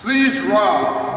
Please rise.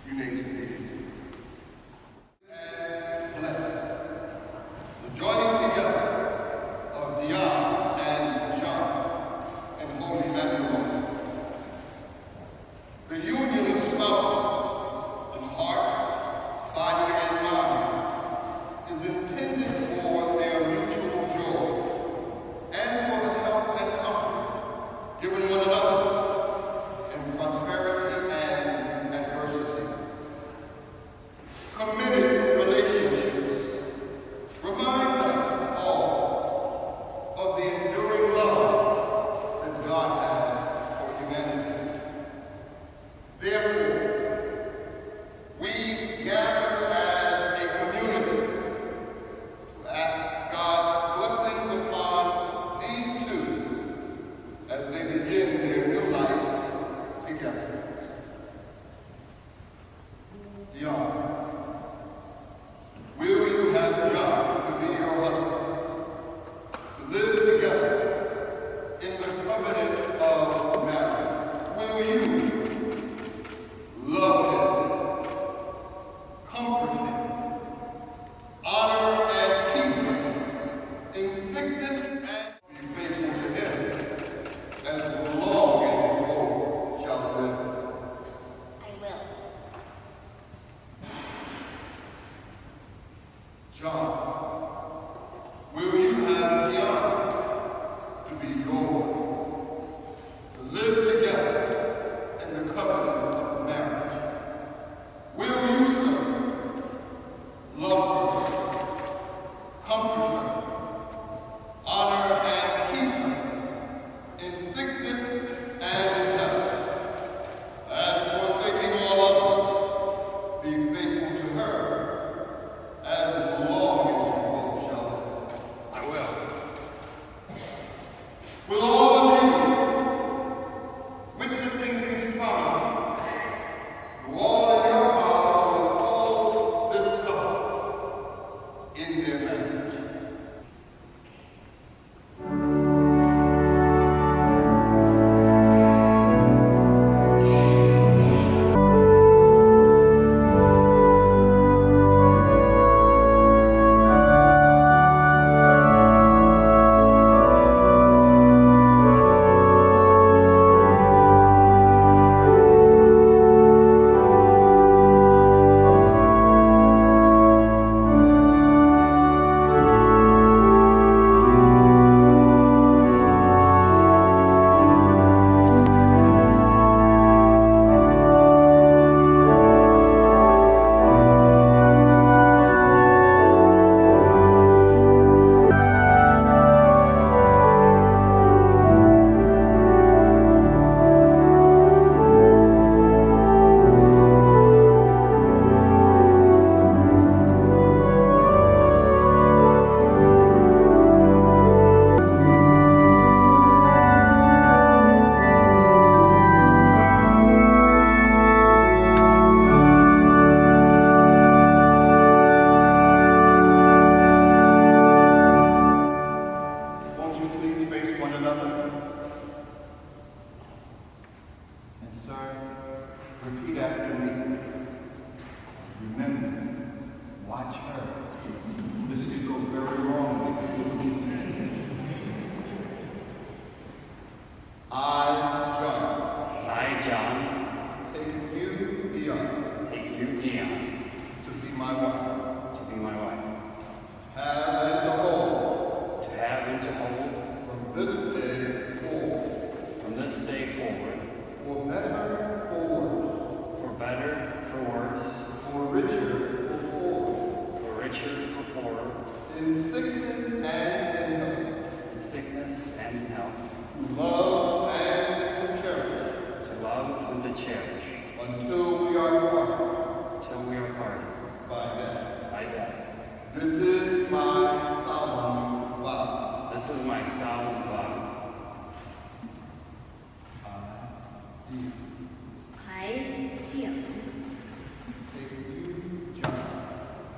You may be seated. And bless the joining together of Dian and John in holy matrimony. The union of spouses in heart, body, and mind is intended for their mutual joy and for the help and comfort given one another in prosperity and adversity. Committed relationships remind us all of the enduring love that God has for humanity. Therefore, we gather as a community to ask God's blessings upon these two as they begin their new life together. Dian, will you have John to be your husband, to live together in the covenant of marriage? Will you love him, comfort him, honor and keep him in sickness, and be faithful to him as long as you both shall live? I will. John, will you have the honor to be yours, to live together in the covenant of marriage? Will you, sir, love her, comfort her, honor and keep her in sickness and in health, and forsaking all others, be faithful to her as long as you both shall live? I will. Will all of you, witnessing these promises, do all in your power to uphold this covenant in their marriage? Won't you please face one another? And sir, repeat after me. Remember, watch her. This could go very wrong with you. I, John, take you, Dian, to be my wife. Have and to hold from this day forward, for cherish until we are parted by death. This is my solemn vow. This is my solemn vow. I, Dian, Take you, John,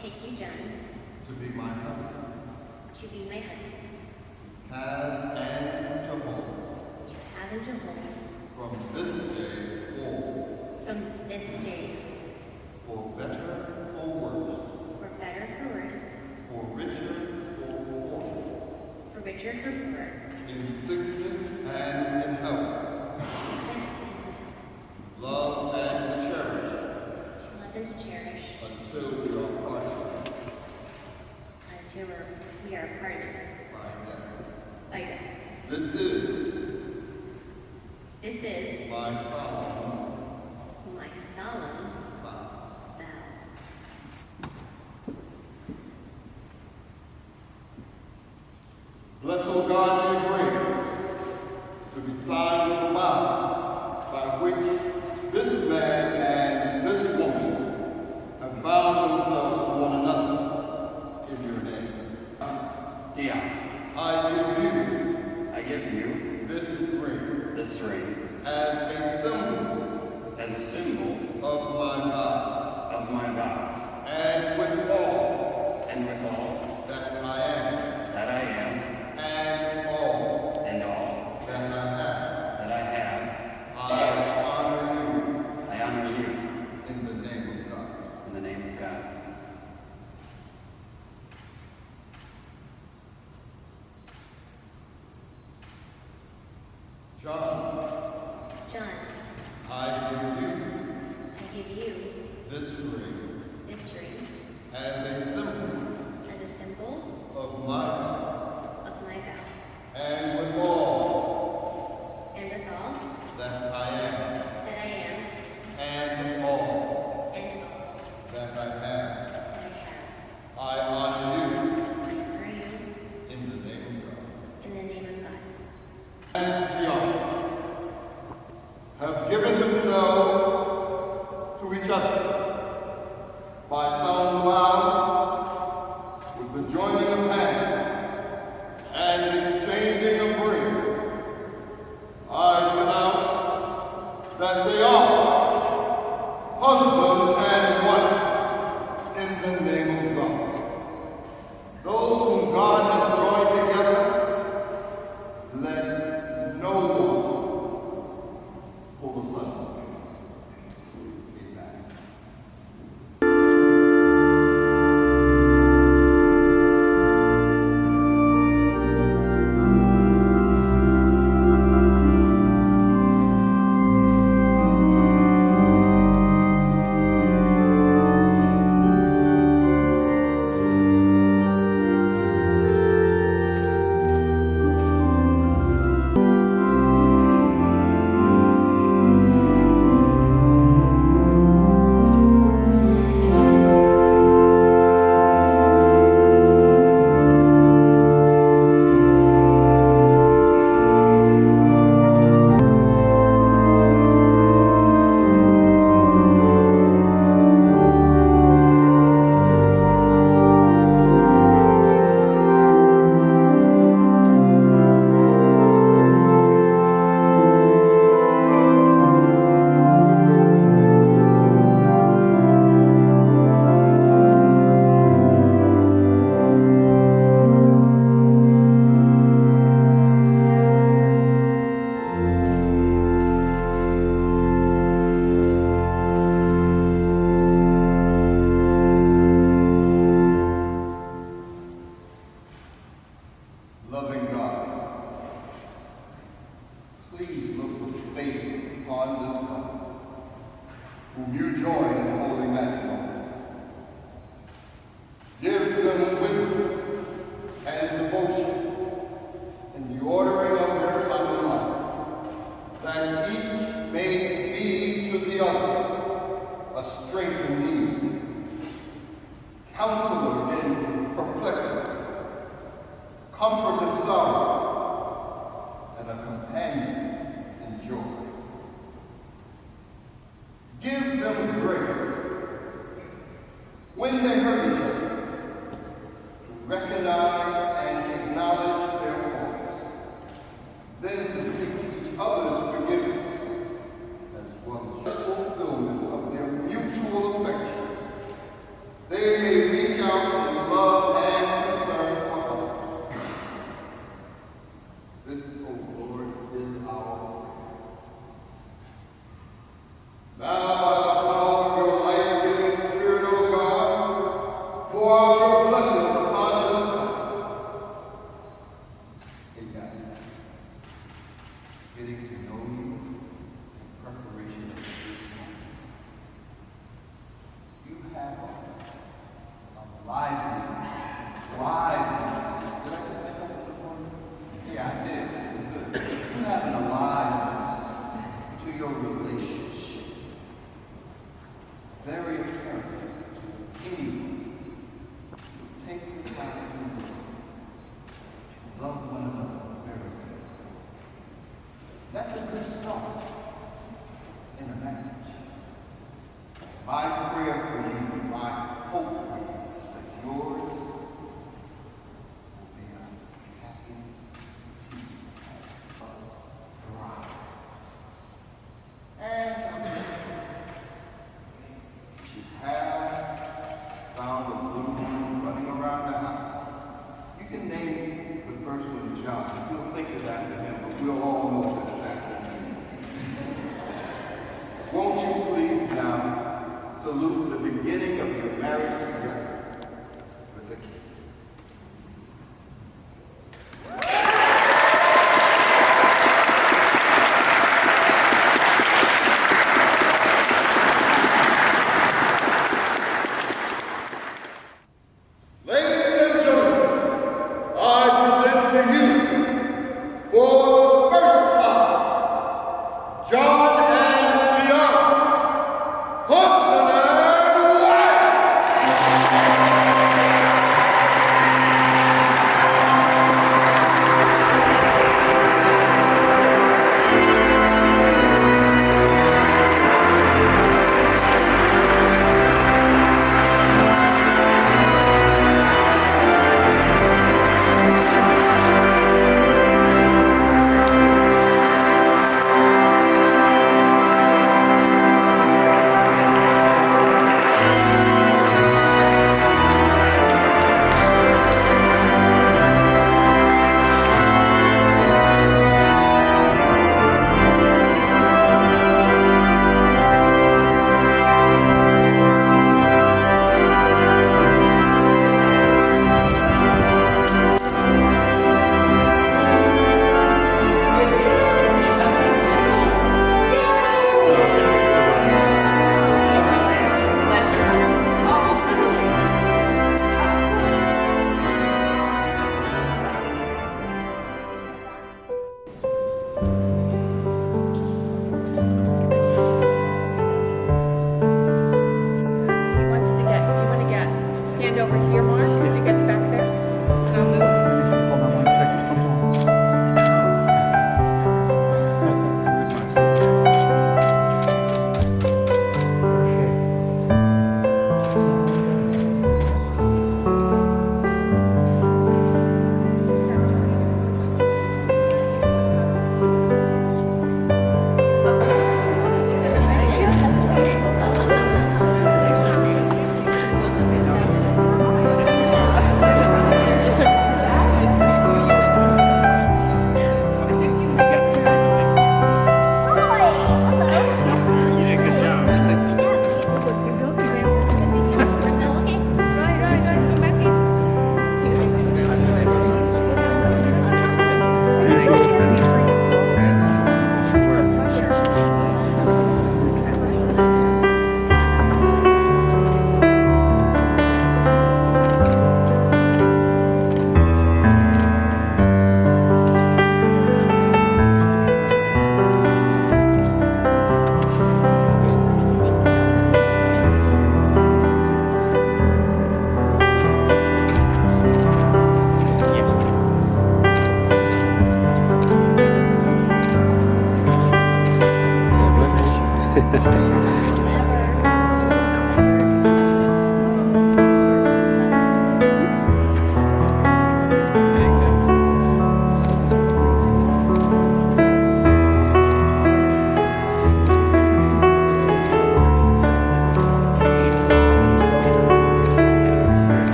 take you, John, to be my husband, to be my husband, have and to hold, to have and to hold, from this day forward, from this day, for better or worse, for better, for worse, for richer or poorer, for richer, for poorer, in sickness and in health, sickness and love and to cherish, to love and to cherish, until we are parted until we are parted by death. by death. This is My my solemn solemn vow. vow. Bless, O God, these rings to be signed with the vows by which this man and this woman have bound themselves to one another in your name. Dian, I I give you this ring this ring as a symbol as a symbol of my vow, of my vow, and with all and with all that I am, and all and all that I have, I honor you in the name of God. in the name of God. John, I give you this ring this ring as a symbol of my vow, of my vow, and with all and with all that I am, that I am, and all and all that I have, that I have. I honor you I honor you in the name of God. in the name of God. And Dian have given themselves to each other by solemn vows, with the joining of hands and exchanging of rings. I pronounce that they are husband and wife in the name of God. Those whom God has joined together, let no one pull asunder. Amen. Loving God, please look with faith upon this couple, whom you join in holy matrimony. Give them wisdom and devotion in the ordering of their common life, that each may be to the other a strength in need, counselor in perplexity, comfort in sorrow, and a companion in joy.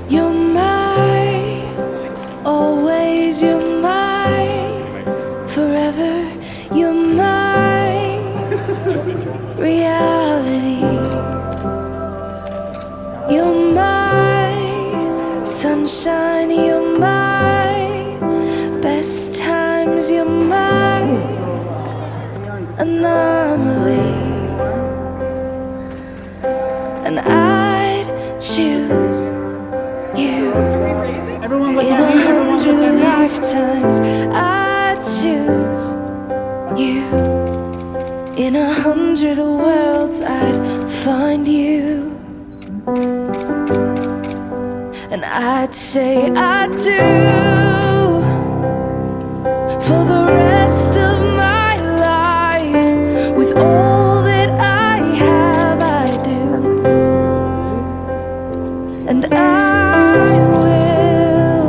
You're mine, always you're mine, forever you're my reality. You're my sunshine, you're my best times, you're my anomaly. And I'd choose you in 100 lifetimes. I'd choose you in 100 worlds. I'd find you, and I'd say I do for the rest of my life. With all that I have, I do, and I will.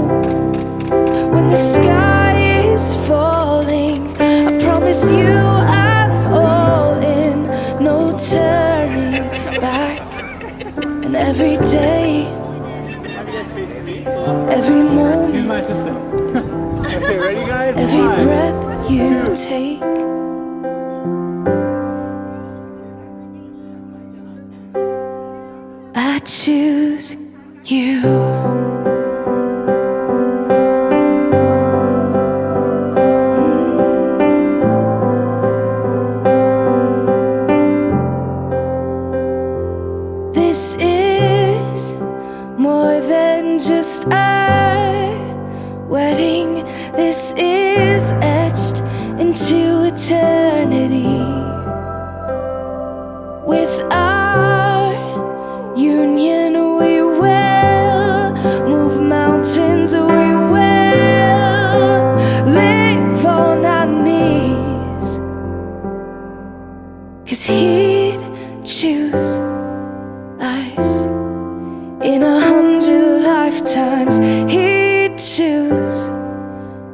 When the sky is falling, I promise you I'm all in, no turning back. And every day, every moment, Okay, ready, guys? every breath you take, I choose you. This is more than just a wedding. This is etched into eternity. With our union, we will move mountains. We will live on our knees, 'cause he'd choose us in 100 lifetimes. He'd choose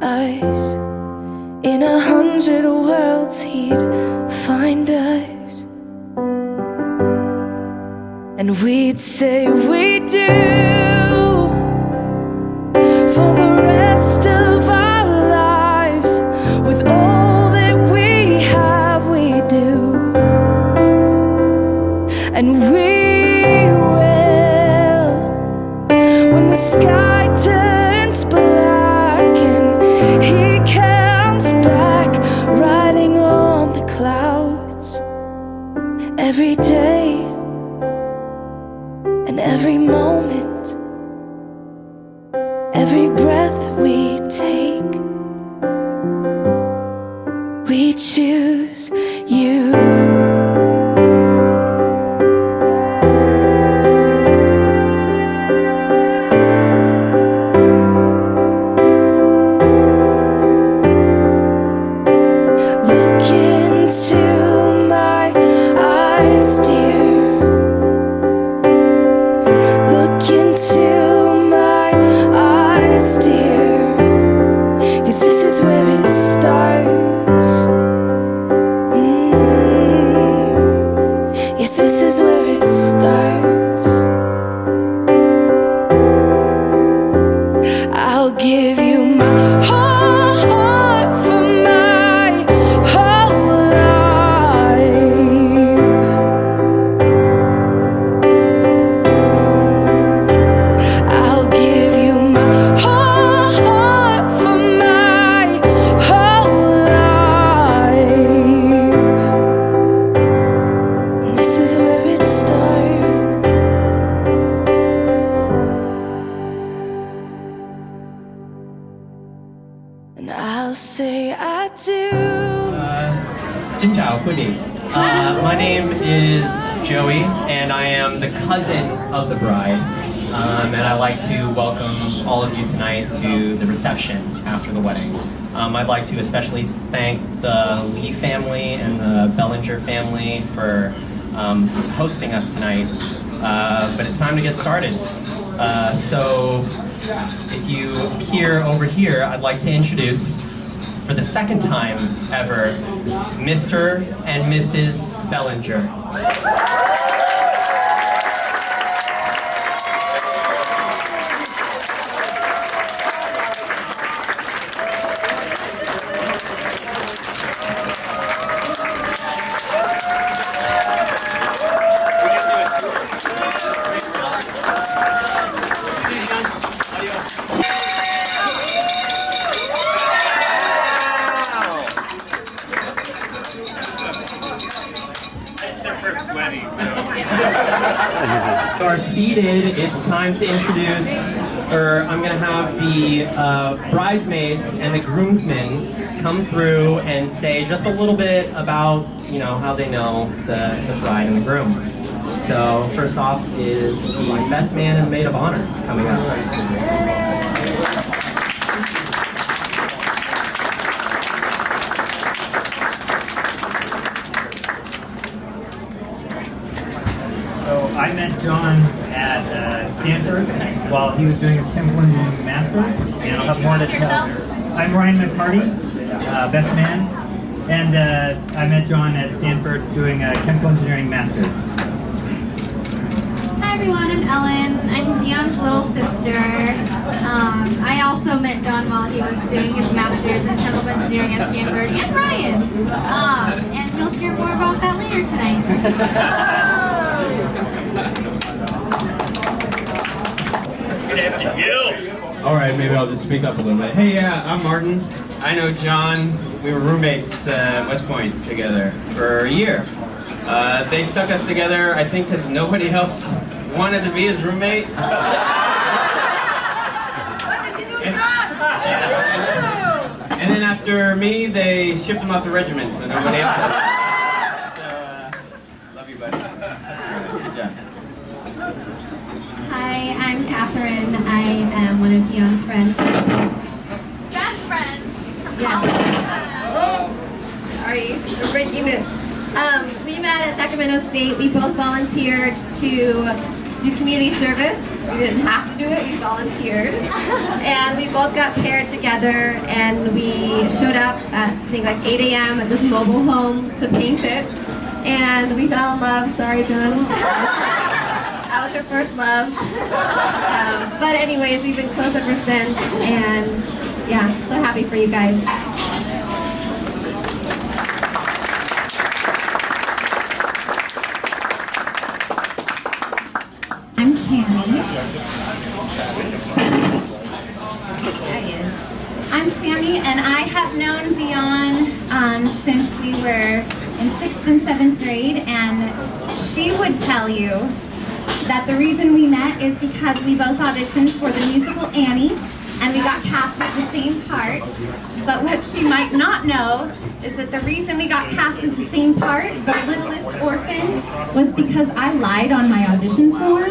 us in 100 worlds. He'd find us, and we'd say we do for the rest of our lives. With all that we have, we do, and we will. When the sky turns black and he comes back riding on the clouds, every day and every moment, every breath we take, we choose you. Look into my eyes, dear. Look into my eyes, dear. 'Cause this is where it starts. Yes, this is where it starts. I'll give you my whole heart for my whole life. I'll give you my whole heart for my whole life. And this is where it starts. Xin chào quý vị. My name is Joey, and I am the cousin of the bride. And I'd like to welcome all of you tonight to the reception after the wedding. I'd like to especially thank the Lee family and the Bellinger family for hosting us tonight. But it's time to get started. So if you peer over here, I'd like to introduce, for the second time ever, Mr. and Mrs. Bellinger. Are seated, it's time to introduce, I'm going to have the bridesmaids and the groomsmen come through and say just a little bit about, how they know the bride and the groom. So first off is the best man and maid of honor coming up. I met John at Stanford while he was doing his chemical engineering master's, and I'll have more to tell. I'm Ryan McCarty, best man, and I met John at Stanford doing a chemical engineering master's. Hi everyone, I'm Ellen. I'm Dian's little sister. I also met John while he was doing his master's in chemical engineering at Stanford, and Ryan. And you'll hear more about that later tonight. All right, maybe I'll just speak up a little bit. Hey, I'm Martin. I know John. We were roommates at West Point together for a year. They stuck us together, I think, because nobody else wanted to be his roommate. And then after me, they shipped him off the regiment, so nobody else. So, love you, buddy. Good job. Hi, I'm Catherine. I am one of Dion's friends. Best friends from Yeah. college. Sorry, we're breaking news. We met at Sacramento State. We both volunteered to do community service. We didn't have to do it, we volunteered. And we both got paired together and we showed up at, I think, like 8 a.m. at this mobile home to paint it. And we fell in love. Sorry, John. That was her first love. But anyways, we've been close ever since. And yeah, so happy for you guys. I'm Cammy. I'm Cammy, and I have known Dion since we were in 6th and 7th grade, and she would tell you that the reason we met is because we both auditioned for the musical Annie, and we got cast as the same part. But what she might not know is that the reason we got cast as the same part, the littlest orphan, was because I lied on my audition form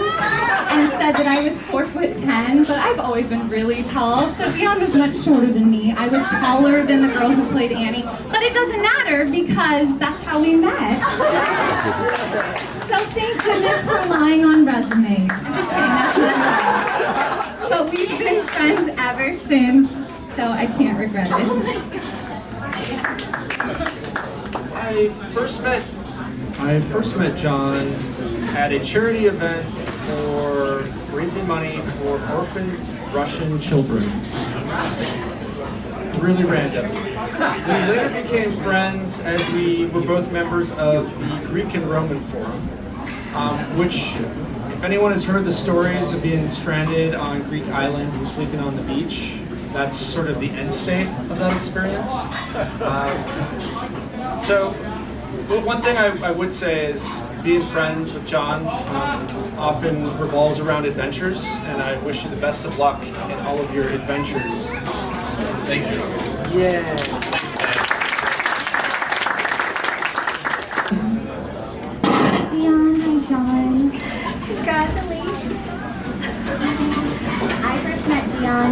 and said that I was 4'10", but I've always been really tall, so Dion was much shorter than me. I was taller than the girl who played Annie, but it doesn't matter because that's how we met. So thank goodness for lying on resumes. I'm just kidding, that's not right. But we've been friends ever since, so I can't regret it. I first met John at a charity event for raising money for orphan Russian children. Really random. We later became friends as we were both members of the Greek and Roman Forum, which, if anyone has heard the stories of being stranded on Greek islands and sleeping on the beach, that's sort of the end state of that experience. So, one thing I would say is being friends with John often revolves around adventures, and I wish you the best of luck in all of your adventures. Thank you. Yeah.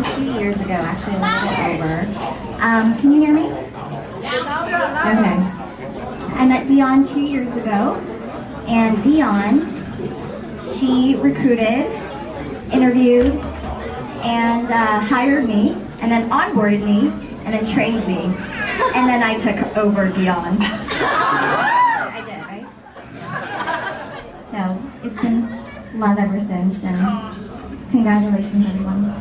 Dion 2 years ago, actually a little over. Can you hear me? Okay. I met Dion 2 years ago, and Dion, she recruited, interviewed, and hired me, and then onboarded me, and then trained me, and then I took over Dion. I did, right? So it's been love ever since, and congratulations, everyone.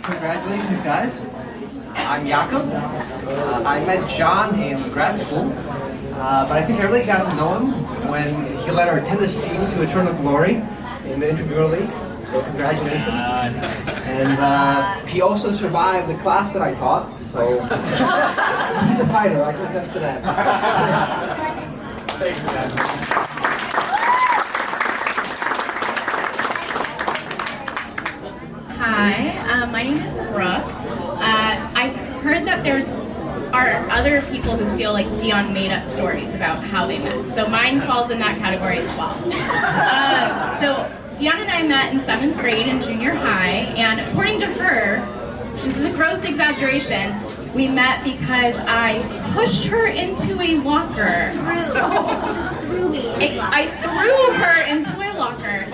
Congratulations, guys. I'm Jakob. I met John in grad school, but I think I really got to know him when he led our tennis team to eternal glory in the intramural league. So congratulations. And he also survived the class that I taught, so he's a fighter, I can attest to that. Thanks, guys. Hi, my name is Brooke. I heard that are other people who feel like Dion made up stories about how they met. So mine falls in that category as well. So Dion and I met in 7th grade in junior high, and according to her, this is a gross exaggeration, we met because I pushed her into a locker. I threw her into a locker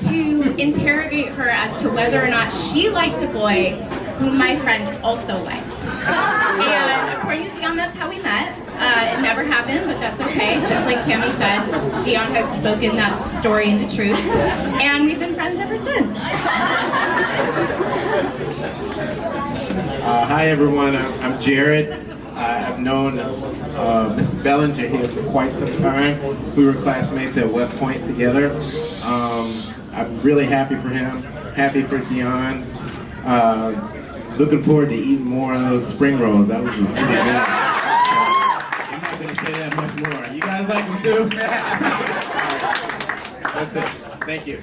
to interrogate her as to whether or not she liked a boy whom my friend also liked. And according to Dion, that's how we met. It never happened, but that's okay. Just like Cammie said, Dion has spoken that story into truth, and we've been friends ever since. Hi everyone, I'm Jared. I've known Mr. Bellinger here for quite some time. We were classmates at West Point together. I'm really happy for him, happy for Dion. Looking forward to eating more of those spring rolls. That was really good. I'm not going to say that much more. You guys like them too? That's it. Thank you.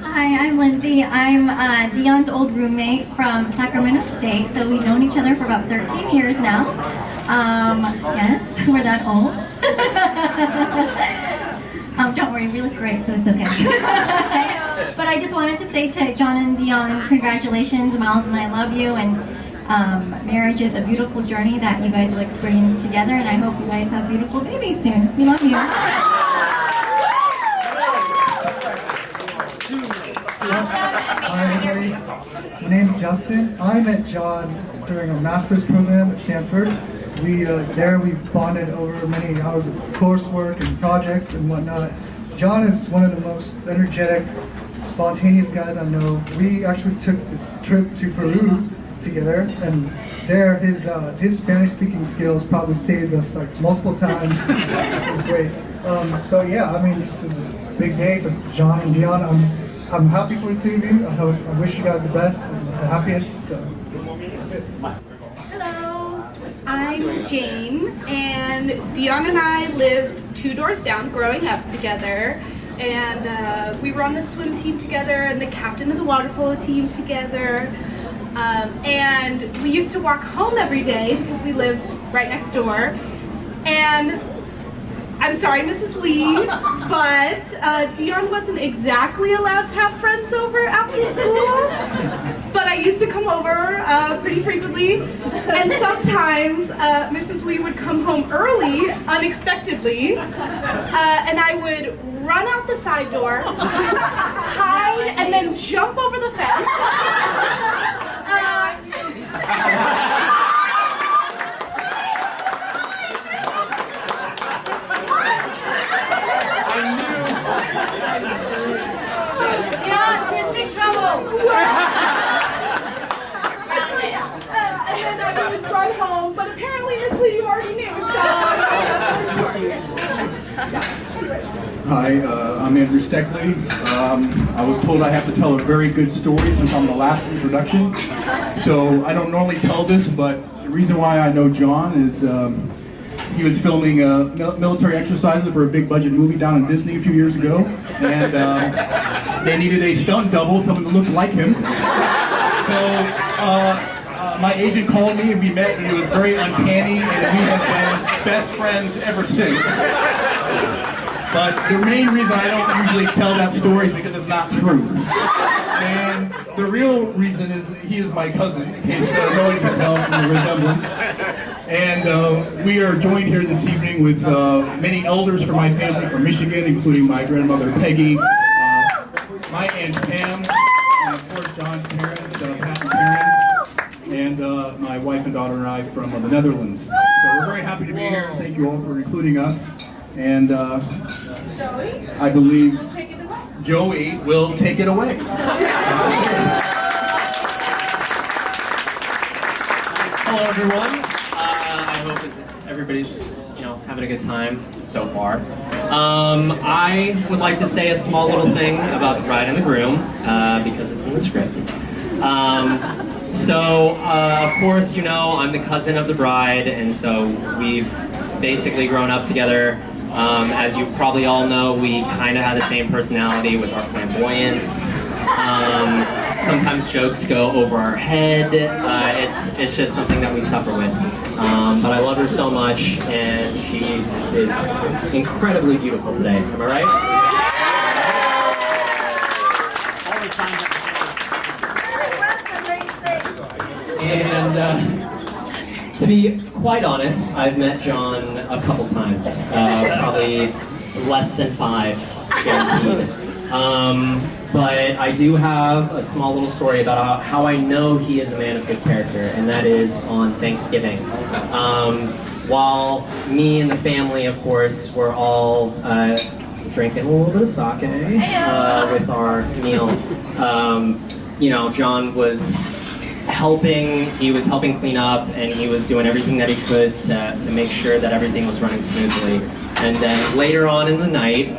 Hi, I'm Lindsay. I'm Dion's old roommate from Sacramento State, so we've known each other for about 13 years now. Yes, we're that old. Don't worry, we look great, so it's okay. But I just wanted to say to John and Dion, congratulations. Miles and I love you, and marriage is a beautiful journey that you guys will experience together, and I hope you guys have beautiful babies soon. We love you. Hi everybody, my name is Justin. I met John during a master's program at Stanford. We bonded over many hours of coursework and projects and whatnot. John is one of the most energetic, spontaneous guys I know. We actually took this trip to Peru together, and there his Spanish-speaking skills probably saved us like multiple times. It was great. So yeah, I mean, this is a big day for John and Dion. I'm happy for the two of you. I wish you guys the best and the happiest. So that's it. Hello, I'm Jane, and Dion and I lived 2 doors down growing up together, and we were on the swim team together and the captain of the water polo team together, and we used to walk home every day because we lived right next door. And I'm sorry, Mrs. Lee, but Dion wasn't exactly allowed to have friends over after school, but I used to come over pretty frequently, and sometimes Mrs. Lee would come home early, unexpectedly, and I would run out the side door, hide, and then jump over the fence. Yeah, in big trouble. And then I would run home, but apparently Miss Lee, you already knew, so Hi, I'm Andrew Steckley. I was told I have to tell a very good story since I'm the last introduction. So I don't normally tell this, but the reason why I know John is he was filming military exercises for a big budget movie down in Disney a few years ago, and they needed a stunt double, someone that looked like him. So my agent called me and we met, and it was very uncanny, and we have been best friends ever since. But the main reason I don't usually tell that story is because it's not true. And the real reason is he is my cousin, in case no one can tell from the resemblance. And we are joined here this evening with many elders from my family from Michigan, including my grandmother Peggy, my Aunt Pam, and of course John's parents, Pat and Karen, and my wife and daughter and I from the Netherlands. So we're very happy to be here. Thank you all for including us. And I believe Joey will take it away. Hello, everyone. I hope everybody's having a good time so far. I would like to say a small little thing about the bride and the groom because it's in the script. Of course, I'm the cousin of the bride, and so we've basically grown up together. As you probably all know, we kind of have the same personality with our flamboyance. Sometimes jokes go over our head. It's just something that we suffer with. But I love her so much, and she is incredibly beautiful today. Am I right? And to be quite honest, I've met John a couple times, probably less than 5, guaranteed. But I do have a small little story about how I know he is a man of good character, and that is on Thanksgiving. While me and the family, of course, were all drinking a little bit of sake with our meal, John was helping clean up, and he was doing everything that he could to make sure that everything was running smoothly. And then later on in the night,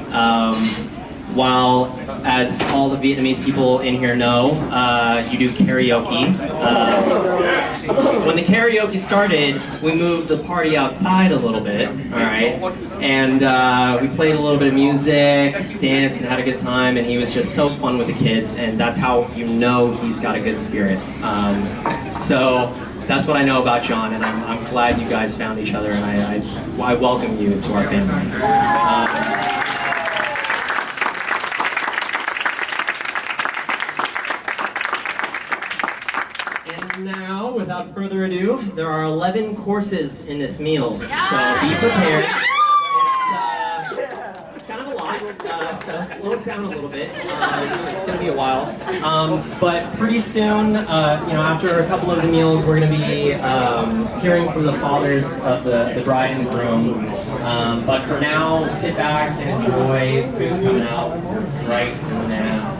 while, as all the Vietnamese people in here know, you do karaoke. When the karaoke started, we moved the party outside a little bit, all right? And we played a little bit of music, danced, and had a good time, and he was just so fun with the kids, and that's how you know he's got a good spirit. So that's what I know about John, and I'm glad you guys found each other, and I welcome you to our family. Now, without further ado, there are 11 courses in this meal, so be prepared. It's kind of a lot, so slow it down a little bit. It's going to be a while. But pretty soon, after a couple of the meals, we're going to be hearing from the fathers of the bride and the groom. But for now, sit back and enjoy. Food's coming out right now.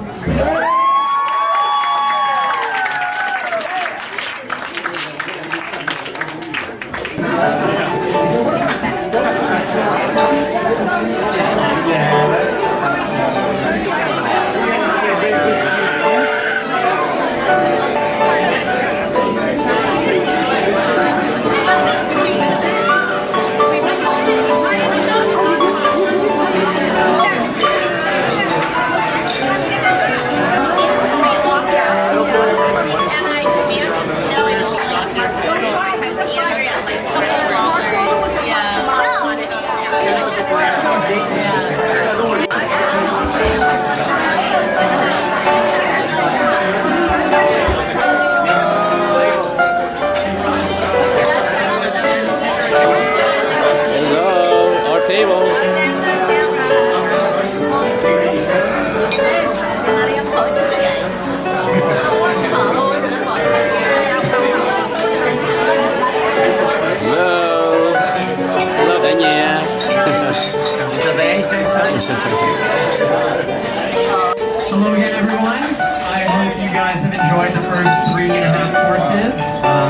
Hello again, everyone. I hope you guys have enjoyed the first 3.5 courses.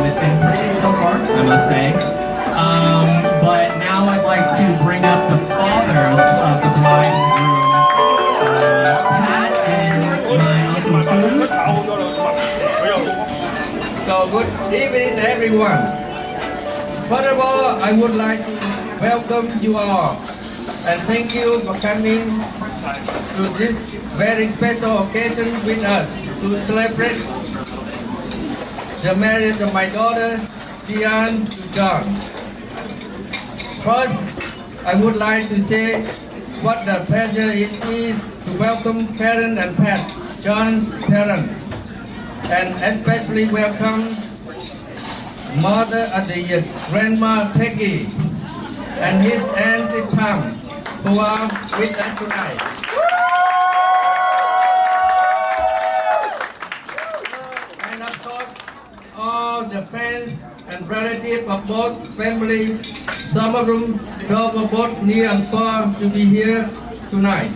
It's been pretty so far, I must say. But now I'd like to bring up the fathers of the bride and groom, Pat and my Uncle Food. So good evening, everyone. First of all, I would like to welcome you all and thank you for coming to this very special occasion with us to celebrate the marriage of my daughter, Dian, to John. First, I would like to say what a pleasure it is to welcome parent and pet, John's parents, and especially welcome Mother Dian, Grandma Peggy, and his Auntie Pam, who are with us tonight. And of course, all the fans and relatives of both families, some of them travel both near and far to be here tonight.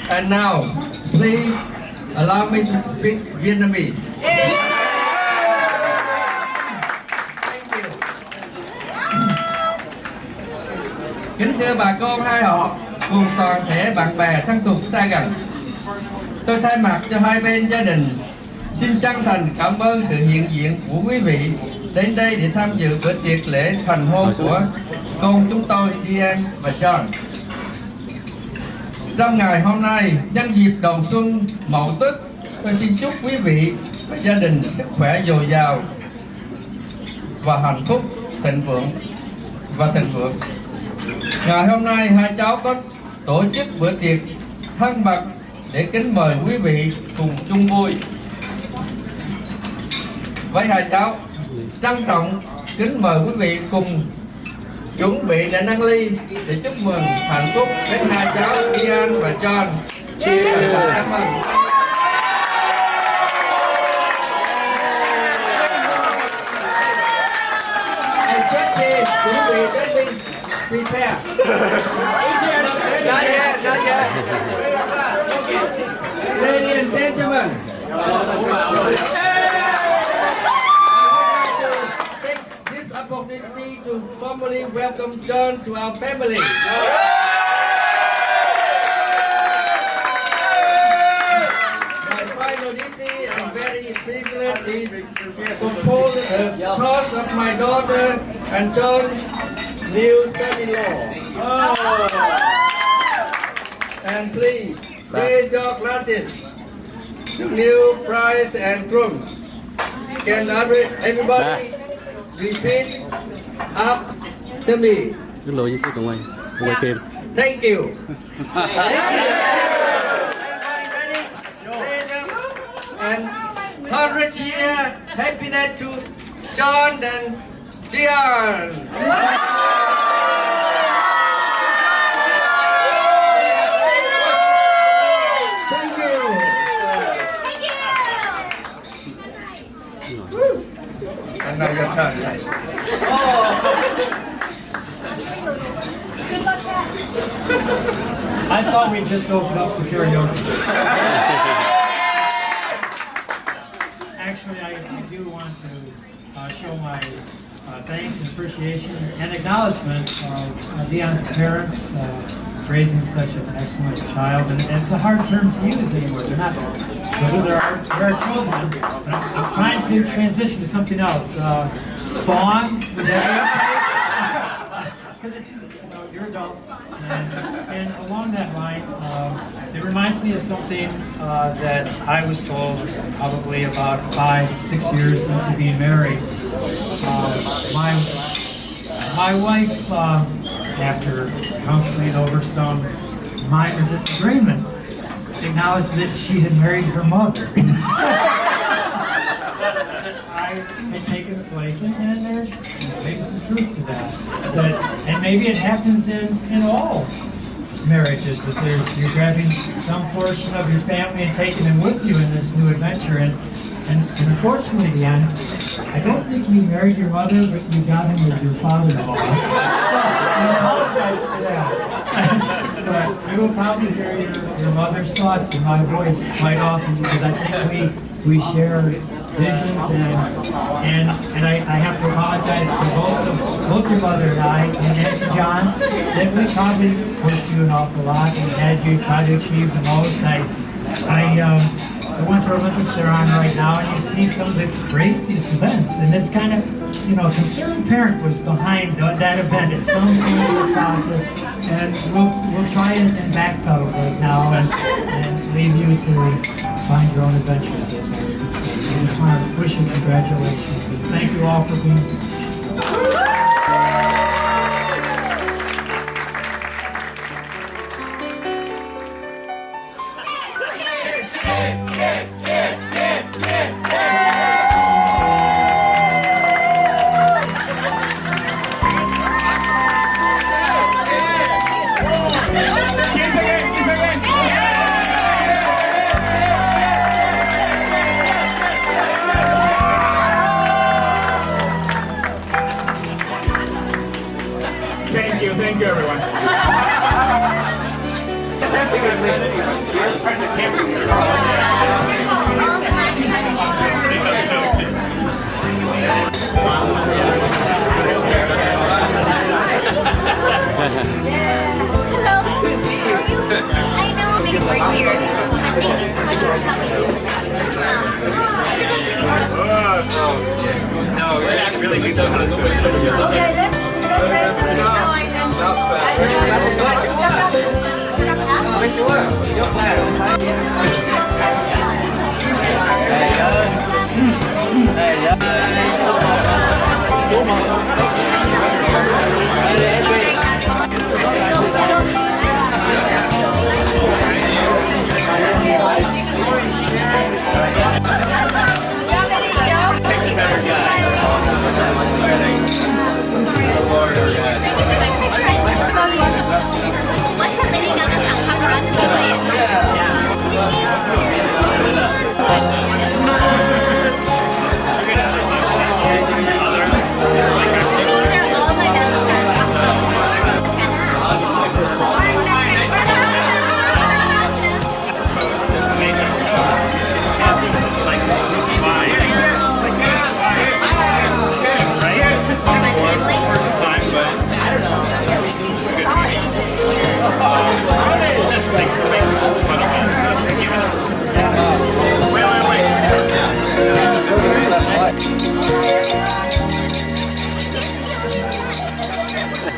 And now, please allow me to speak Vietnamese. Kính thưa bà con hai họ cùng toàn thể bạn bè thân thuộc xa gần, tôi thay mặt cho hai bên gia đình xin chân thành cảm ơn sự hiện diện của quý vị đến đây để tham dự bữa tiệc lễ thành hôn của con chúng tôi Dian và John. Trong ngày hôm nay, nhân dịp đầu xuân Mậu Tuất, tôi xin chúc quý vị và gia đình sức khỏe dồi dào và hạnh phúc thịnh vượng. Ngày hôm nay hai cháu có tổ chức bữa tiệc thân mật để kính mời quý vị cùng chung vui. Với hai cháu, trân trọng kính mời quý vị cùng chuẩn bị để nâng ly để chúc mừng hạnh phúc đến hai cháu Dian và John. Cheers! Cảm ơn. Jesse, quý vị đến đi prepare. Not yet. Ladies and gentlemen, take this opportunity to formally welcome John to our family. My final duty and very privileged is to propose the toast of my daughter and John's new son-in-law. And please raise your glasses to new bride and groom. Can everybody repeat after me? Thank you. And 100 year happiness to John and Dian. Thank you. And now your turn. I thought we'd just open up for karaoke. Actually, I do want to show my thanks and appreciation and acknowledgement of Dian's parents raising such an excellent child. And it's a hard term to use anymore. They're not. There are children. But I'm trying to transition to something else. Spawn. Would that be okay? Because it's, you're adults. And along that line, it reminds me of something that I was told probably about 5-6 years into being married. My wife, after counseling over some minor disagreement, acknowledged that she had married her mother. I had taken the place, and there's maybe some truth to that. And maybe it happens in all marriages, that you're grabbing some portion of your family and taking them with you in this new adventure. And unfortunately, Dian, I don't think you married your mother, but you got him as your father-in-law. So I apologize for that. But I will probably hear your mother's thoughts in my voice quite often, because I think we share visions, and I have to apologize for both your mother and I, and to John, that we probably pushed you an awful lot and had you try to achieve the most. The Winter Olympics are on right now, and you see some of the craziest events, and it's kind of, a concerned parent was behind that event at some point in the process, and we'll try and backpedal right now and leave you to find your own adventures. I just want to wish you congratulations. And thank you all for being here. Thank you, everyone. Hello. I know we're here. Thank you so much for coming. No, we're not really good.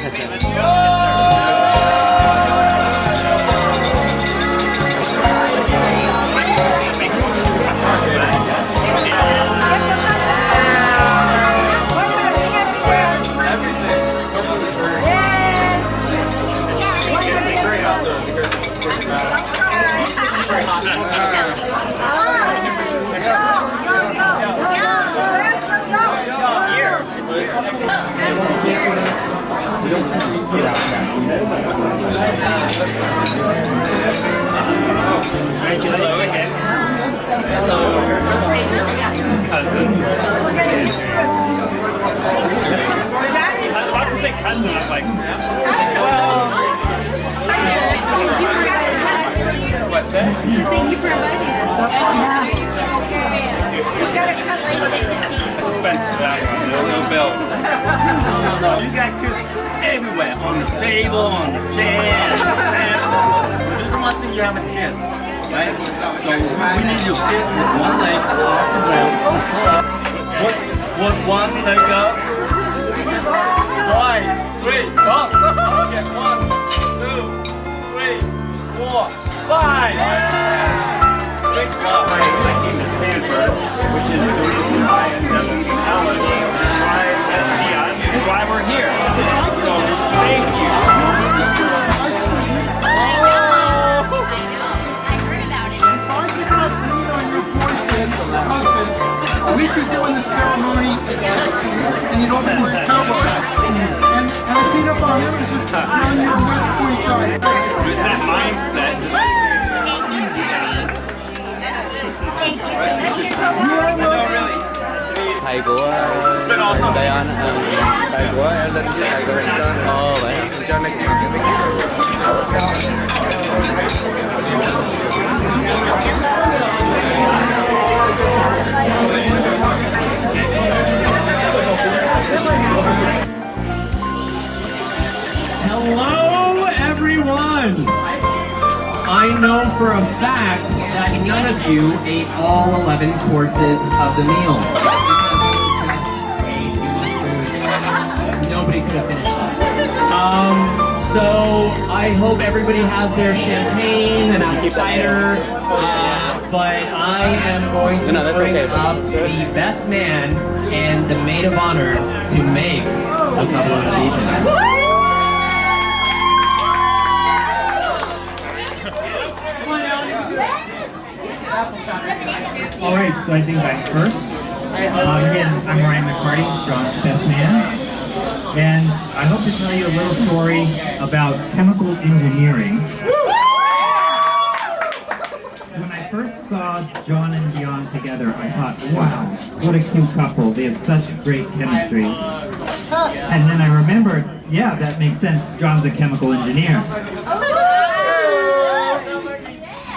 Okay, let's cousin. I was like, what's that? Thank you for inviting us. We got a test That's expensive. No bill. No, you got kisses everywhere. On the table, on the chair. There's one thing you haven't kissed, right? So we need you to kiss with one leg off the ground. Put one leg up. 5, 3, up. Okay, 1, 2, 3, 4, 5. Great job. I came to Stanford, which is the reason why I ended up in technology, why Dian, and why we're here. So thank you. We could do in the ceremony and you don't wear a cowboy. And I think upon him is a son of West Point guy. There's that mindset. Thank you. No, really. Thầy của Dian, thầy của Ellen, thầy của John. Vậy John này Hello, everyone! I know for a fact that none of you ate all 11 courses of the meal. Nobody could have finished that. So I hope everybody has their champagne and apple cider, but I am going to bring up the best man and the maid of honor to make a couple of speeches. All right, so I think I'm first. Again, I'm Ryan McCarty, John's best man. And I hope to tell you a little story about chemical engineering. When I first saw John and Dian together, I thought, wow, what a cute couple. They have such great chemistry. And then I remembered, yeah, that makes sense. John's a chemical engineer.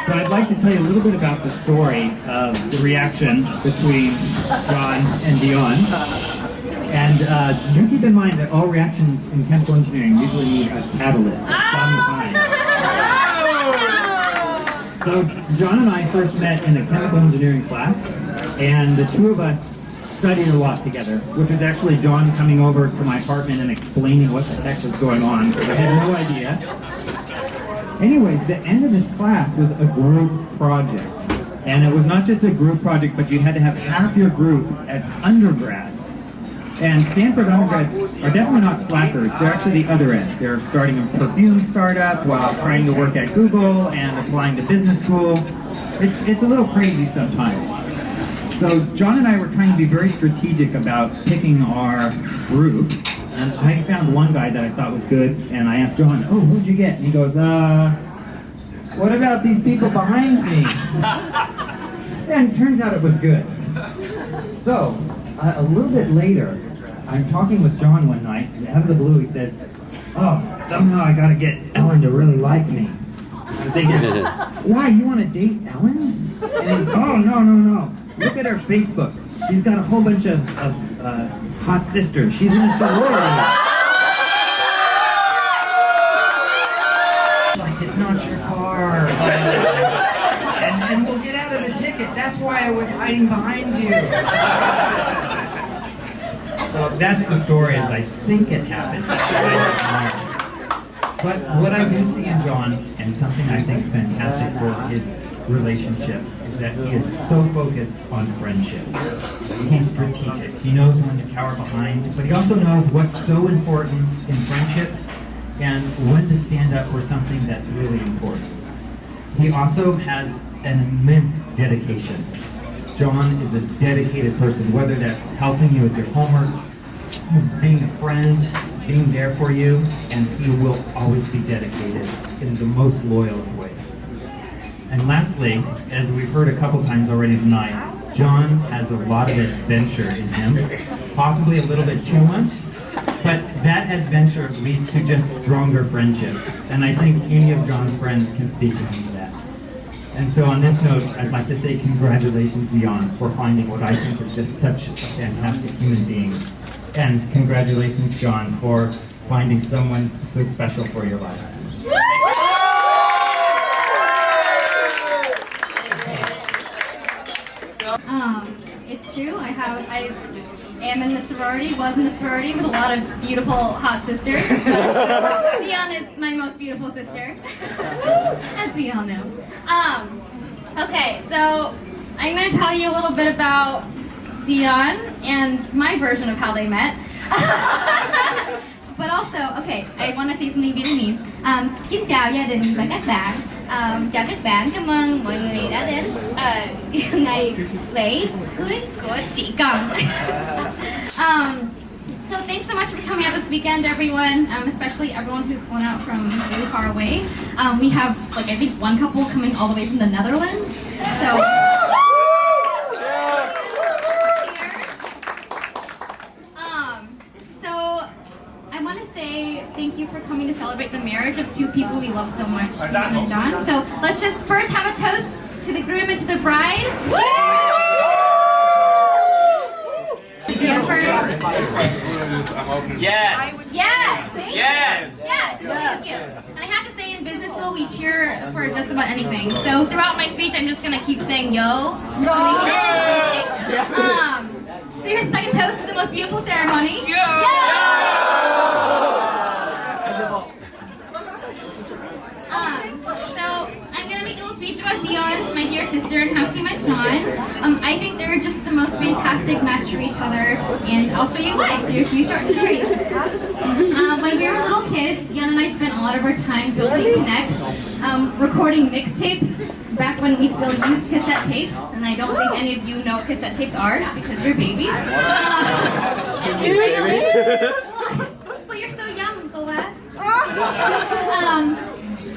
So I'd like to tell you a little bit about the story of the reaction between John and Dian. And do keep in mind that all reactions in chemical engineering usually need a catalyst, some kind. So John and I first met in a chemical engineering class, and the two of us studied a lot together, which was actually John coming over to my apartment and explaining what the heck was going on, because I had no idea. Anyways, the end of this class was a group project. And it was not just a group project, but you had to have half your group as undergrads. And Stanford undergrads are definitely not slackers. They're actually the other end. They're starting a perfume startup while trying to work at Google and applying to business school. It's a little crazy sometimes. So John and I were trying to be very strategic about picking our group. And I found one guy that I thought was good, and I asked John, oh, who'd you get? And he goes, what about these people behind me? And it turns out it was good. So, a little bit later, I'm talking with John one night, and out of the blue he says, oh, somehow I gotta get Ellen to really like me. I'm thinking, why, you wanna date Ellen? And he's, oh, no. Look at her Facebook. She's got a whole bunch of hot sisters. She's in a sorority. Like, it's not your car. And we'll get out of the ticket. That's why I was hiding behind you. So that's the story as I think it happened. But what I do see in John, and something I think is fantastic for his relationship, is that he is so focused on friendship. He's strategic. He knows when to cower behind, but he also knows what's so important in friendships and when to stand up for something that's really important. He also has an immense dedication. John is a dedicated person, whether that's helping you with your homework, being a friend, being there for you, and he will always be dedicated in the most loyal of ways. And lastly, as we've heard a couple times already tonight, John has a lot of adventure in him, possibly a little bit too much, but that adventure leads to just stronger friendships. And I think any of John's friends can speak to him to that. And so on this note, I'd like to say congratulations, Dian, for finding what I think is just such a fantastic human being. And congratulations, John, for finding someone so special for your life. It's true. I am in the sorority, was in the sorority with a lot of beautiful hot sisters. Dian is my most beautiful sister, as we all know. Okay, so I'm going to tell you a little bit about Dian and my version of how they met. But also, okay, I want to say something Vietnamese. Xin chào gia đình và các bạn. Chào các bạn, cảm ơn mọi người đã đến ngày lễ cưới của chị Cầm. So thanks so much for coming out this weekend, everyone, especially everyone who's flown out from really far away. We have, like, I think one couple coming all the way from the Netherlands. So. I want to say thank you for coming to celebrate the marriage of two people we love so much, Dian and John. So let's just first have a toast to the groom and to the bride. Yes. Yes. Thank you. Yes. Yes. Thank you. And I have to say, in business school, we cheer for just about anything. So throughout my speech, I'm just gonna keep saying yo. So your second toast to the most beautiful ceremony. So I'm gonna make a little speech about Dian, my dear sister, and how she met John. I think they're just the most fantastic match for each other, and I'll show you why through a few short stories. When we were little kids, Dian and I spent a lot of our time building connects, recording mixtapes, back when we still used cassette tapes, and I don't think any of you know what cassette tapes are because you're babies. But you're so young, Colette.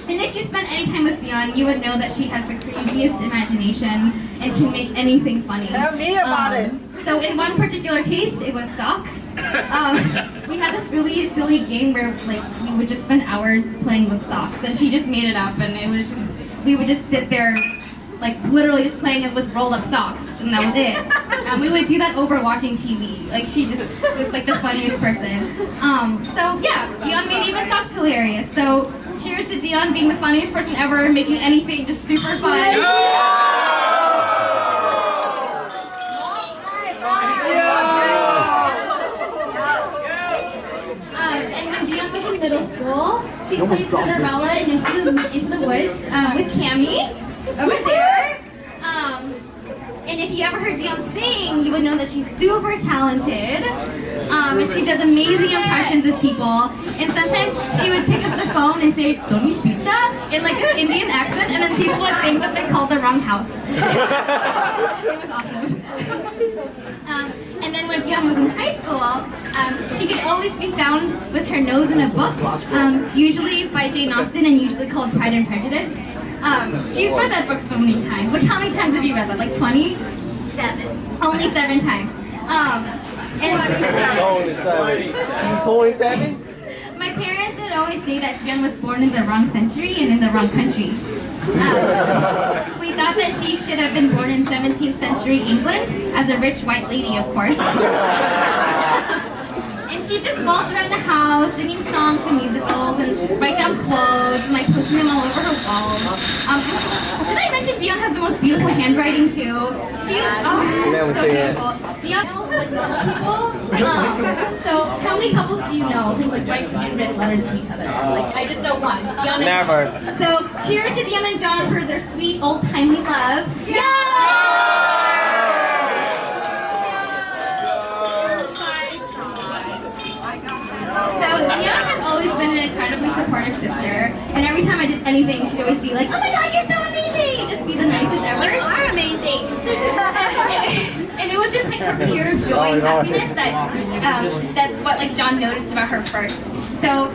And if you spent any time with Dian, you would know that she has the craziest imagination and can make anything funny. Tell me about it. So in one particular case, it was socks. we had this really silly game where like we would just spend hours playing with socks, and she just made it up, and it was just we would just sit there, like literally just playing it with rolled up socks, and that was it. We would do that over watching TV. Like she just was like the funniest person. So yeah, Dion made even socks hilarious. So cheers to Dion being the funniest person ever, making anything just super fun. And when Dion was in middle school, she played Cinderella in Into the Woods with Cammie over there. And if you ever heard Dion sing, you would know that she's super talented. And she does amazing impressions of people. And sometimes she would pick up the phone and say, "Tony's Pizza?" in like this Indian accent, and then people would think that they called the wrong house. It was awesome. And then when Dion was in high school, she could always be found with her nose in a book, usually by Jane Austen and usually called Pride and Prejudice. She's read that book so many times. Like, how many times have you read that? Like 20? 7. Only 7 times. Only 7? My parents would always say that Dion was born in the wrong century and in the wrong country. We thought that she should have been born in 17th century England as a rich white lady, of course. And she just walked around the house singing songs from musicals and write down quotes and like posting them all over her walls. Did I mention Dion has the most beautiful handwriting too? She's so beautiful. Dion knows like normal people. So how many couples do you know who like write handwritten letters to each other? Like I just know one. Dion and Never. John. So cheers to Dion and John for their sweet old timely love. So Dion has always been an incredibly supportive sister, and every time I did anything, she'd always be like, "Oh my God, you're so amazing!" Just be the nicest ever. You are amazing. And it was just like her pure joy and happiness that's what like John noticed about her first. So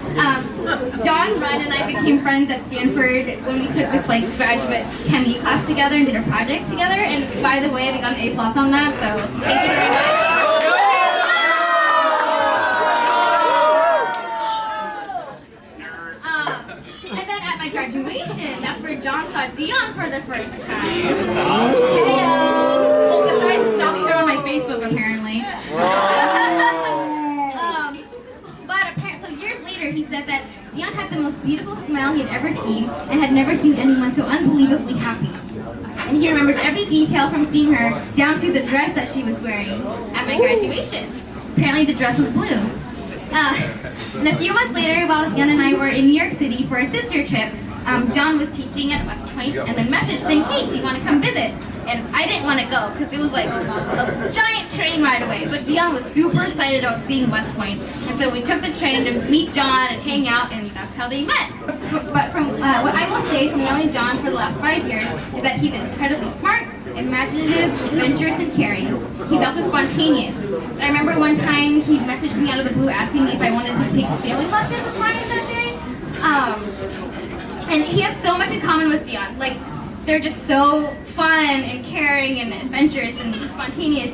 John, Ron, and I became friends at Stanford when we took this like graduate chemistry class together and did a project together. And by the way, we got an A+ on that. So thank you very much. And then at my graduation, that's where John saw Dion for the first time. Well, besides stalking her on my Facebook, apparently. So years later, he said that Dion had the most beautiful smile he had ever seen and had never seen anyone so unbelievably happy. And he remembers every detail from seeing her down to the dress that she was wearing at my graduation. Apparently the dress was blue. And a few months later, while Dion and I were in New York City for a sister trip, John was teaching at West Point and then messaged saying, "Hey, do you want to come visit?" And I didn't want to go because it was like a giant train ride away. But Dion was super excited about seeing West Point. And so we took the train to meet John and hang out, and that's how they met. But from what I will say from knowing John for the last 5 years is that he's incredibly smart, imaginative, adventurous, and caring. He's also spontaneous. I remember one time he messaged me out of the blue asking me if I wanted to take sailing lessons with Ryan that day. And he has so much in common with Dion. Like, they're just so fun and caring and adventurous and spontaneous.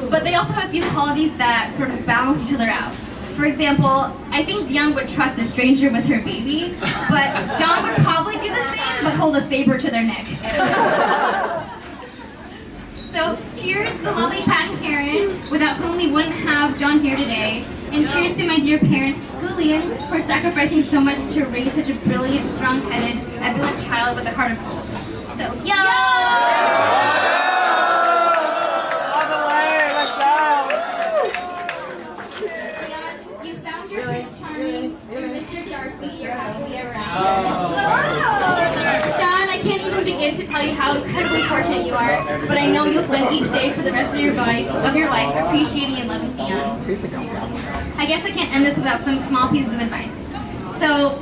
But they also have a few qualities that sort of balance each other out. For example, I think Dion would trust a stranger with her baby, but John would probably do the same, but hold a saber to their neck. So cheers to the lovely Pat and Karen, without whom we wouldn't have John here today. And cheers to my dear parents, Julian, for sacrificing so much to raise such a brilliant, strong-headed, ebullient child with a heart of gold. So, yo! You found your Prince Charming, your Mr. Darcy, you're happily around. John, I can't even begin to tell you how incredibly fortunate you are, but I know you'll spend each day for the rest of your life appreciating and loving Dion. I guess I can't end this without some small pieces of advice. So,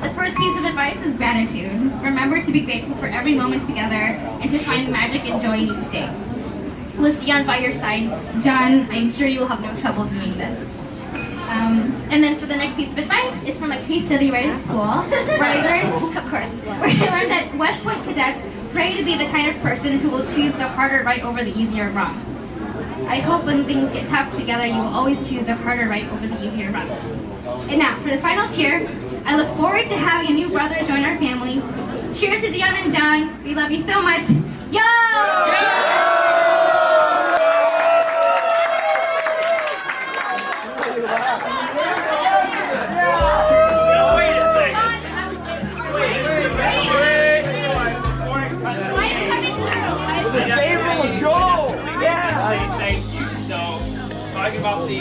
the first piece of advice is gratitude. Remember to be grateful for every moment together and to find magic and joy in each day. With Dion by your side, John, I'm sure you will have no trouble doing this. And then for the next piece of advice, it's from a case study right at school, where I learned that West Point cadets pray to be the kind of person who will choose the harder right over the easier wrong. I hope when things get tough together, you will always choose the harder right over the easier route. And now, for the final cheer, I look forward to having a new brother join our family. Cheers to Dian and John. We love you so much. Yo! The saver, let's go! Yes! Thank you. So, talking about the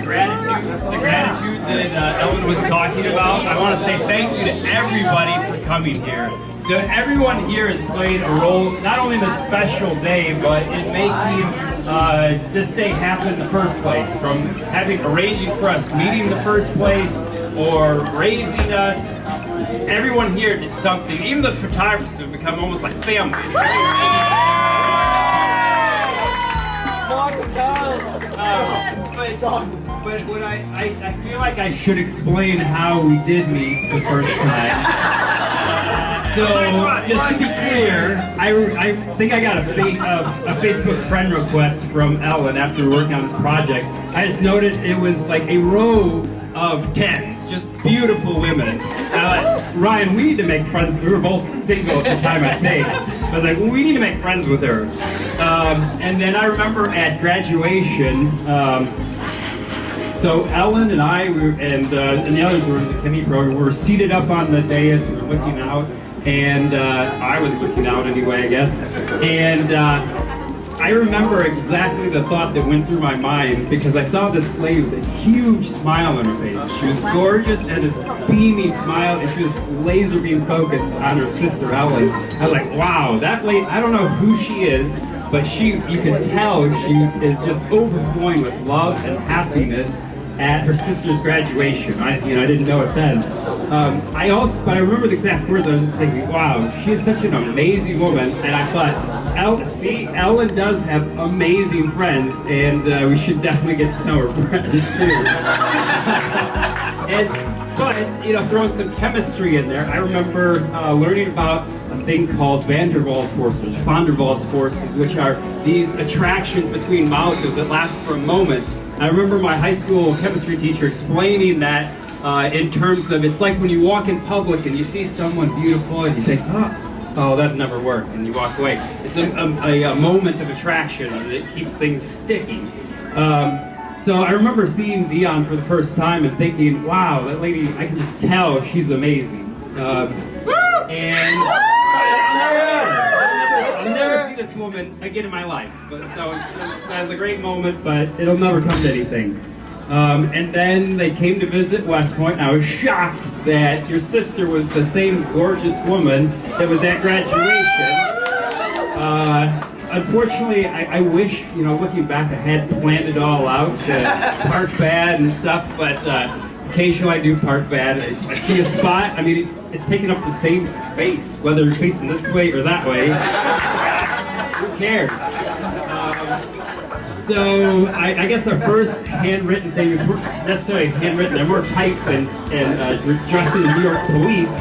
gratitude that Ellen was talking about, I want to say thank you to everybody for coming here. So everyone here has played a role, not only in this special day, but in making this day happen in the first place. From arranging for us, meeting in the first place, or raising us. Everyone here did something. Even the photographers have become almost like family. But what I feel like I should explain how we did meet the first time. So just to be clear, I think I got a Facebook friend request from Ellen after working on this project. I just noted it was like a row of tens, just beautiful women. Ryan, we need to make friends. We were both single at the time, I think. I was like, well, we need to make friends with her. And then I remember at graduation, so Ellen and I, and the others were in the chemistry program, we were seated up on the dais, we were looking out, and I was looking out anyway, I guess. And I remember exactly the thought that went through my mind, because I saw this lady with a huge smile on her face. She was gorgeous and this beaming smile, and she was laser beam focused on her sister Ellen. I was like, wow, that lady, I don't know who she is, but you can tell she is just overflowing with love and happiness at her sister's graduation. I didn't know it then. But I remember the exact words. I was just thinking, wow, she is such an amazing woman. And I thought, Ellen does have amazing friends, and we should definitely get to know her friends too. But throwing some chemistry in there, I remember learning about a thing called van der Waals forces, which are these attractions between molecules that last for a moment. I remember my high school chemistry teacher explaining that in terms of, it's like when you walk in public and you see someone beautiful and you think, oh, that never worked, and you walk away. It's a moment of attraction that keeps things sticking. So I remember seeing Dian for the first time and thinking, wow, that lady, I can just tell she's amazing. I'll never see this woman again in my life. So that was a great moment, but it'll never come to anything. And then they came to visit West Point, and I was shocked that your sister was the same gorgeous woman that was at graduation. Unfortunately, I wish, looking back, I had planned it all out to park bad and stuff, but occasionally I do park bad. I see a spot, it's taking up the same space, whether you're facing this way or that way. Who cares? So I guess our first handwritten things weren't necessarily handwritten, they're more typed and dressed in the New York police.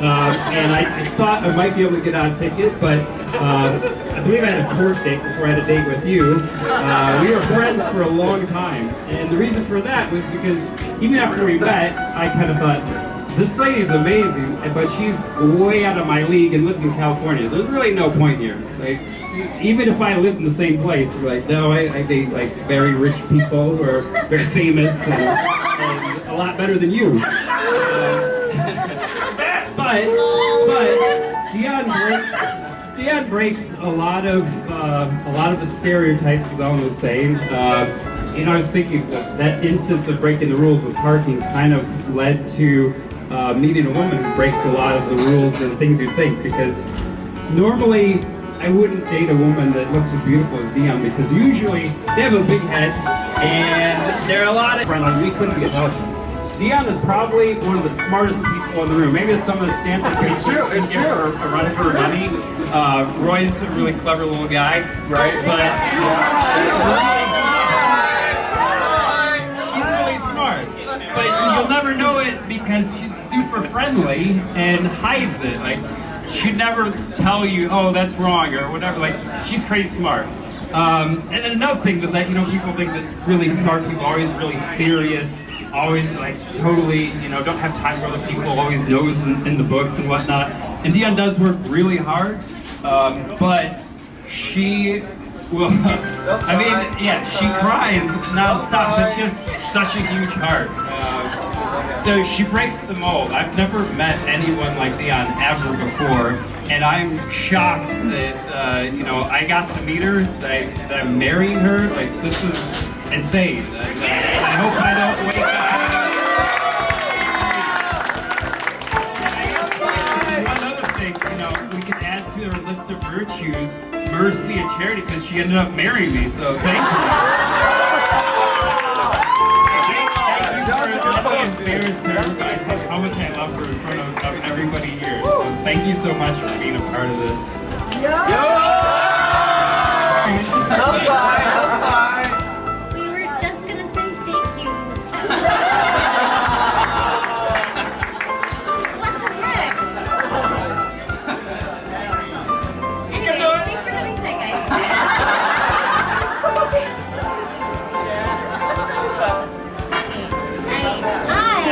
And I thought I might be able to get on a ticket, but I believe I had a court date before I had a date with you. We were friends for a long time, and the reason for that was because even after we met, I kind of thought, this lady's amazing, but she's way out of my league and lives in California. So there's really no point here. Like, even if I lived in the same place, we're like, no, I date like very rich people who are very famous and a lot better than you. But Dian breaks a lot of the stereotypes, as Ellen was saying. I was thinking that instance of breaking the rules with parking kind of led to meeting a woman who breaks a lot of the rules and things you think, because normally I wouldn't date a woman that looks as beautiful as Dian, because usually they have a big head and they're a lot of friendly. We couldn't get out. Dian is probably one of the smartest people in the room. Maybe some of the Stanford kids give her a run for her money. Roy's a really clever little guy, right? But she's really smart. But you'll never know it because she's super friendly and hides it. Like, she'd never tell you, oh, that's wrong or whatever. Like, she's crazy smart. And another thing was that, you know, people think that really smart people are always really serious, always like totally, you know, don't have time for other people, always knows in the books and whatnot. And Dian does work really hard, but she will, I mean, yeah, she cries nonstop. It's just such a huge heart. So she breaks the mold. I've never met anyone like Dian ever before, and I'm shocked that you know, I got to meet her, that I'm marrying her. Like, this is insane. I hope I don't wake up. One other thing, you know, we can add to our list of virtues mercy and charity, because she ended up marrying me. So thank you. Embarrass her by saying how much I love her in front of everybody here. So thank you so much for being a part of this. We were just gonna say thank you. What the heck? Anyway, thanks for coming tonight, guys.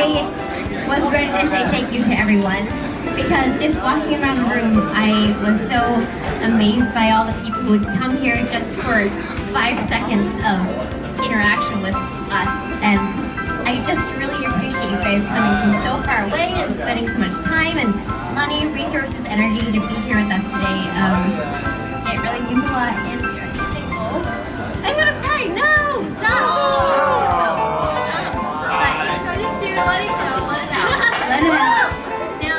I was ready to say thank you to everyone, because just walking around the room, I was so amazed by all the people who would come here just for 5 seconds of interaction with us. And I just really appreciate you guys coming from so far away and spending so much time and money, resources, energy to be here with us today. It really means a lot, and we are so thankful. I'm gonna cry! No! Stop! Let it out. Let it out. No,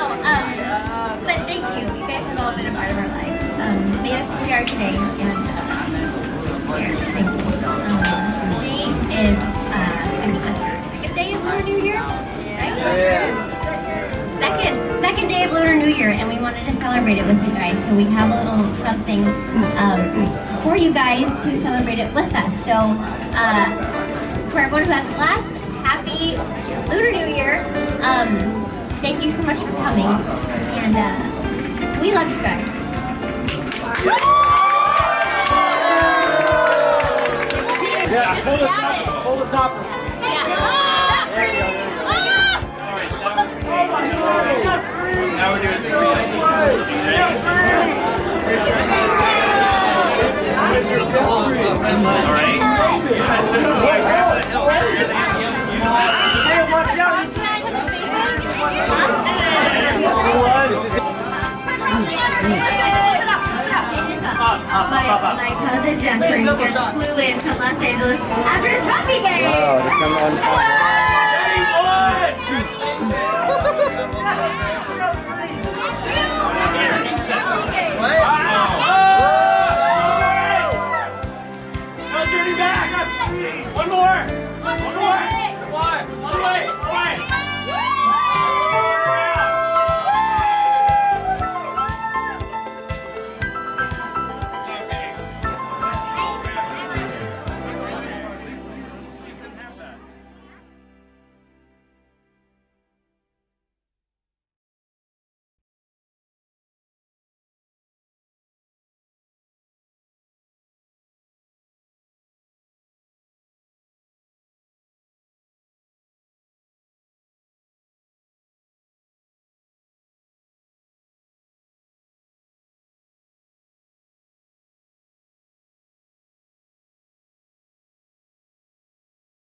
but thank you. You guys have all been a part of our lives. Made us who we are today, and yes, thank you. Today is the second day of Lunar New Year, right? Second day of Lunar New Year, and we wanted to celebrate it with you guys. So we have a little something for you guys to celebrate it with us. So for everyone who has a glass, happy Lunar New Year. Thank you so much for coming, and we love you guys. Yeah, pull the top. Pull the top. Yeah. Now we're doing the My cousin Jeffrey just flew into Los Angeles after his rugby game. Wow, to come on.